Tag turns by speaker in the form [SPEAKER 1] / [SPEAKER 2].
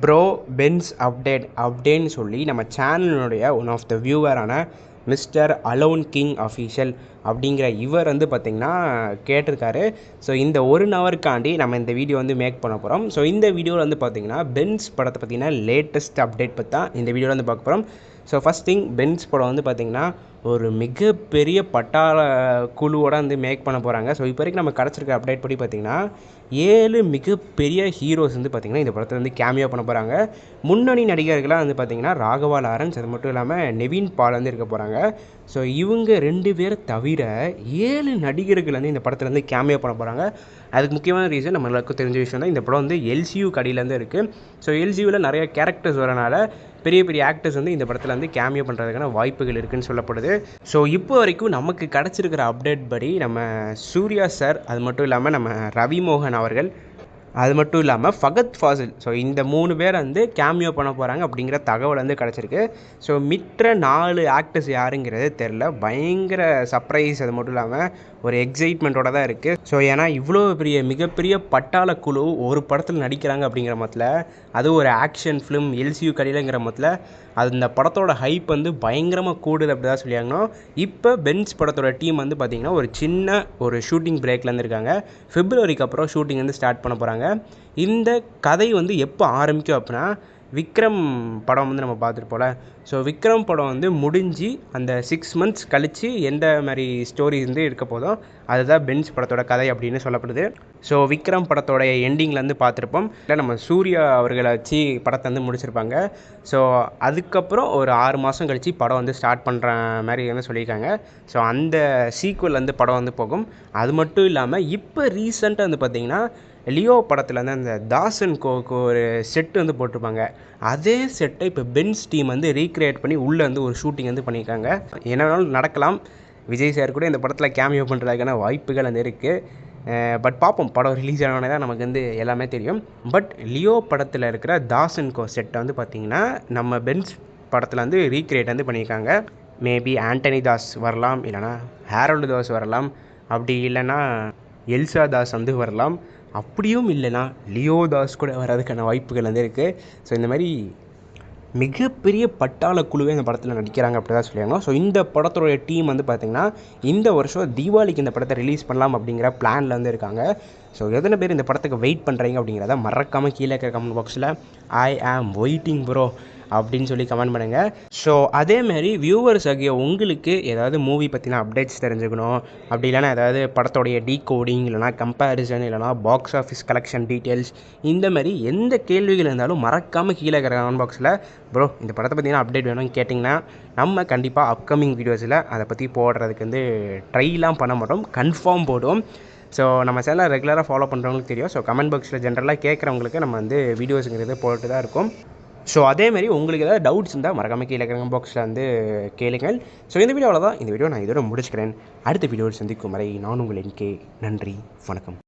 [SPEAKER 1] Bro Benz update அப்படின்னு சொல்லி நம்ம சேனலினுடைய ஒன் ஆஃப் த வியூவரான மிஸ்டர் அலோன் கிங் அஃபீஷியல் அப்படிங்கிற இவர் வந்து பார்த்திங்கன்னா கேட்டிருக்காரு. ஸோ இந்த 1 ஹவருக்காண்டி நம்ம இந்த வீடியோ வந்து மேக் பண்ண போகிறோம். ஸோ இந்த வீடியோவில் வந்து பார்த்திங்கன்னா பென்ஸ் படத்தை பற்றின லேட்டஸ்ட் அப்டேட் பற்றி தான் இந்த வீடியோவில் வந்து பார்க்க போகிறோம். ஸோ ஃபஸ்ட் திங், பென்ஸ் படம் வந்து பார்த்திங்கன்னா ஒரு மிகப்பெரிய பட்டாள குழுவோட வந்து மேக் பண்ண போகிறாங்க. ஸோ இப்போ வரைக்கும் நம்ம கிடச்சிருக்க அப்டேட் படி பார்த்திங்கன்னா 7 மிகப்பெரிய ஹீரோஸ் வந்து பார்த்திங்கன்னா இந்த படத்தில் வந்து கேமியோ பண்ண போகிறாங்க. முன்னணி நடிகர்களாக வந்து பார்த்திங்கன்னா ராகவா லாரன்ஸ், அது மட்டும் இல்லாமல் நெவின் பால் வந்து இருக்க போகிறாங்க. ஸோ இவங்க 2 பேரை தவிர 7 நடிகர்கள் வந்து இந்த படத்தில் வந்து கேமியோ பண்ண போகிறாங்க. அதுக்கு முக்கியமான ரீசன் நம்ம எல்லாருக்கும் தெரிஞ்ச விஷயம் தான், இந்த படம் வந்து எல்சியூ கடையிலேருந்து இருக்குது. ஸோ எல்சியூவில் நிறைய கேரக்டர்ஸ் வரனால பெரிய பெரிய ஆக்டர்ஸ் வந்து இந்த படத்தில் வந்து கேமியோ பண்ணுறதுக்கான வாய்ப்புகள் இருக்குதுன்னு சொல்லப்படுது. ஸோ இப்போ வரைக்கும் நமக்கு கிடச்சிருக்கிற அப்டேட் படி நம்ம சூர்யா சார், அது மட்டும் இல்லாமல் நம்ம ரவி மோகன் அவர்கள், அது மட்டும் இல்லாமல் ஃபகத் ஃபாசில், ஸோ இந்த 3 பேர் வந்து கேமியோ பண்ண போகிறாங்க அப்படிங்கிற தகவல் வந்து கிடச்சிருக்கு. ஸோ மிற்ற 4 ஆக்டர்ஸ் யாருங்கிறது தெரில. பயங்கர சர்ப்ரைஸ், அது மட்டும் இல்லாமல் ஒரு எக்ஸைட்மெண்ட்டோட தான் இருக்குது. ஸோ ஏன்னா இவ்வளோ மிகப்பெரிய பட்டாள குழு ஒரு படத்தில் நடிக்கிறாங்க அப்படிங்கிற மொத்தத்தில், அதுவும் ஒரு ஆக்ஷன் ஃபிலிம் எல்சியூ கடையிலங்கிற மொத்தத்தில் அது இந்த படத்தோட ஹைப் வந்து பயங்கரமாக கூடுது அப்படி தான் சொல்லியாங்கணும். இப்போ பென்ஸ் படத்தோட டீம் வந்து பார்த்திங்கன்னா ஒரு சின்ன ஷூட்டிங் பிரேக்லேருந்து இருக்காங்க. பிப்ரவரிக்கு அப்புறம் ஷூட்டிங் வந்து ஸ்டார்ட் பண்ண போகிறாங்க. இந்த கதை வந்து எப்போ ஆரம்பிக்கும் அப்படின்னா, விக்ரம் படம் வந்து நம்ம பார்த்துட்டு போல. ஸோ விக்ரம் படம் வந்து முடிஞ்சு அந்த 6 மந்த்ஸ் கழித்து எந்த மாதிரி ஸ்டோரி வந்து இருக்க போதும் அதுதான் பென்ஸ் படத்தோட கதை அப்படின்னு சொல்லப்படுது. ஸோ விக்ரம் படத்தோடைய எண்டிங்கில் பார்த்துருப்போம், இல்லை நம்ம சூர்யா அவர்களை வச்சு படத்தை வந்து முடிச்சிருப்பாங்க. ஸோ அதுக்கப்புறம் ஒரு 6 மாதம் கழித்து படம் வந்து ஸ்டார்ட் பண்ணுற மாதிரி வந்து சொல்லியிருக்காங்க. ஸோ அந்த சீக்குவல் வந்து படம் வந்து போகும். அது மட்டும் இல்லாமல் இப்போ ரீசெண்டாக வந்து பார்த்திங்கன்னா லியோ படத்தில் வந்து அந்த தாசன் கோக்கு ஒரு செட்டு வந்து போட்டிருப்பாங்க. அதே செட்டை இப்போ பென்ஸ் டீம் வந்து ரீக்ரியேட் பண்ணி உள்ளே வந்து ஒரு ஷூட்டிங் வந்து பண்ணியிருக்காங்க. என்னன்னாலும் நடக்கலாம். விஜய் சார் கூட இந்த படத்தில் கேமியோ பண்ணுறதுக்கான வாய்ப்புகள் வந்து இருக்குது. பட் பார்ப்போம், படம் ரிலீஸ் ஆனோடனே தான் நமக்கு வந்து எல்லாமே தெரியும். பட் லியோ படத்தில் இருக்கிற தாசன் கோ செட்டை வந்து பார்த்திங்கன்னா நம்ம பென்ஸ் படத்தில் வந்து ரீக்ரியேட் வந்து பண்ணியிருக்காங்க. மேபி ஆண்டனி தாஸ் வரலாம், இல்லைனா ஹேரோல்டு தாஸ் வரலாம், அப்படி இல்லைன்னா எல்சா தாஸ் வந்து வரலாம், அப்படியும் இல்லைனா லியோ தாஸ் கூட வர்றதுக்கான வாய்ப்புகள் வந்து இருக்குது. ஸோ இந்த மாதிரி மிகப்பெரிய பட்டாள குழுவே இந்த படத்தில் நடிக்கிறாங்க அப்படி தான் சொல்லியிருக்காங்க. ஸோ இந்த படத்தோடைய டீம் வந்து பார்த்திங்கன்னா இந்த வருஷம் தீபாவளிக்கு இந்த படத்தை ரிலீஸ் பண்ணலாம் அப்படிங்கிற பிளானில் வந்து இருக்காங்க. ஸோ எத்தனை பேர் இந்த படத்துக்கு வெயிட் பண்ணுறீங்க அப்படிங்கிறத மறக்காமல் கீழே இருக்கிற கமெண்ட் பாக்ஸில் ஐ ஆம் வெயிட்டிங் ப்ரோ அப்படின்னு சொல்லி கமெண்ட் பண்ணுங்கள். ஸோ அதேமாரி வியூவர்ஸ் ஆகிய உங்களுக்கு ஏதாவது மூவி பற்றின அப்டேட்ஸ் தெரிஞ்சுக்கணும், அப்படி இல்லைனா ஏதாவது படத்தோடைய டீகோடிங், இல்லைனா கம்பேரிசன், இல்லைனா பாக்ஸ் ஆஃபீஸ் கலெக்ஷன் டீட்டெயில்ஸ், இந்த மாதிரி எந்த கேள்விகள் இருந்தாலும் மறக்காமல் கீழே இருக்கிற கமெண்ட் பாக்ஸில் ப்ரோ இந்த படத்தை பற்றின அப்டேட் வேணும்னு கேட்டிங்கன்னா நம்ம கண்டிப்பாக அப்கமிங் வீடியோஸில் அதை பற்றி போடுறதுக்கு வந்து ட்ரைலாம் பண்ண மாட்டோம், கன்ஃபார்ம் போடுவோம். ஸோ நம்ம சேனலை ரெகுலராக ஃபாலோ பண்ணுறவங்களுக்கு தெரியும். ஸோ கமெண்ட் பாக்ஸில் ஜென்ரலாக கேட்குறவங்களுக்கு நம்ம வந்து வீடியோஸுங்கிறது போட்டு தான் இருக்கும். ஸோ அதேமாதிரி உங்களுக்கு ஏதாவது டவுட்ஸ் இருந்தால் மறக்காமல் கீழே கமெண்ட் பாக்ஸில் வந்து கேளுங்கள். ஸோ இந்த வீடியோவில் தான் இந்த வீடியோ நான் இதோட முடிச்சுக்கிறேன். அடுத்த வீடியோவில் சந்திக்கும் வரை நான் உங்கள் NK. நன்றி, வணக்கம்.